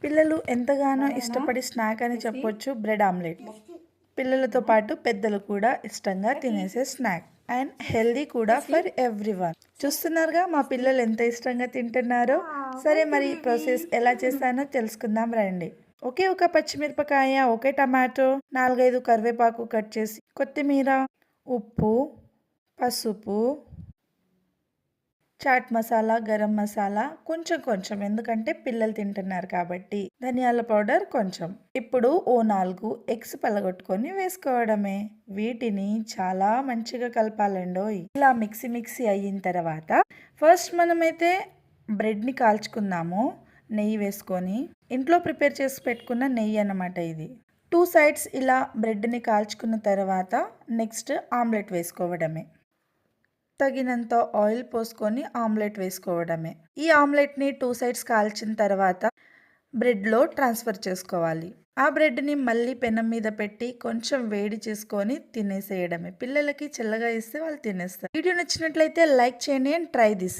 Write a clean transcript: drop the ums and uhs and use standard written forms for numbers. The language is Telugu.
పిల్లలు ఎంతగానో ఇష్టపడి స్నాక్ అని చెప్పొచ్చు బ్రెడ్ ఆమ్లెట్. పిల్లలతో పాటు పెద్దలు కూడా ఇష్టంగా తినేసే స్నాక్ అండ్ హెల్దీ కూడా ఫర్ ఎవ్రీవన్. చూస్తున్నారుగా మా పిల్లలు ఎంత ఇష్టంగా తింటున్నారో. సరే, మరి ప్రాసెస్ ఎలా చేస్తానో తెలుసుకుందాం రండి. ఒకే ఒక పచ్చిమిరపకాయ, ఒకే టమాటో, 4-5 కరివేపాకు కట్ చేసి, కొత్తిమీర, ఉప్పు, పసుపు, చాట్ మసాలా, గరం మసాలా కొంచెం ఎందుకంటే పిల్లలు తింటున్నారు కాబట్టి, ధనియాల పౌడర్ కొంచెం. ఇప్పుడు ఓ 4 ఎగ్స్ పలగొట్టుకొని వేసుకోవడమే. వీటిని చాలా మంచిగా కలపాలండోయ్. ఇలా మిక్సీ అయిన తర్వాత ఫస్ట్ మనమైతే బ్రెడ్ని కాల్చుకుందాము. నెయ్యి వేసుకొని, ఇంట్లో ప్రిపేర్ చేసి పెట్టుకున్న నెయ్యి అన్నమాట ఇది. 2 సైడ్స్ ఇలా బ్రెడ్ని కాల్చుకున్న తర్వాత నెక్స్ట్ ఆమ్లెట్ వేసుకోవడమే. తగినంత ఆయిల్ పోసుకొని ఆమ్లెట్ వేసుకోవడమే. ఈ ఆమ్లెట్ని 2 సైడ్స్ కాల్చిన తర్వాత బ్రెడ్లో ట్రాన్స్ఫర్ చేసుకోవాలి. ఆ బ్రెడ్ని మళ్ళీ పెనం మీద పెట్టి కొంచెం వేడి చేసుకొని తినేసేయడమే. పిల్లలకి చల్లగా ఇస్తే వాళ్ళు తినేస్తారు. వీడియో నచ్చినట్లయితే లైక్ చేయండి అండ్ ట్రై దిస్.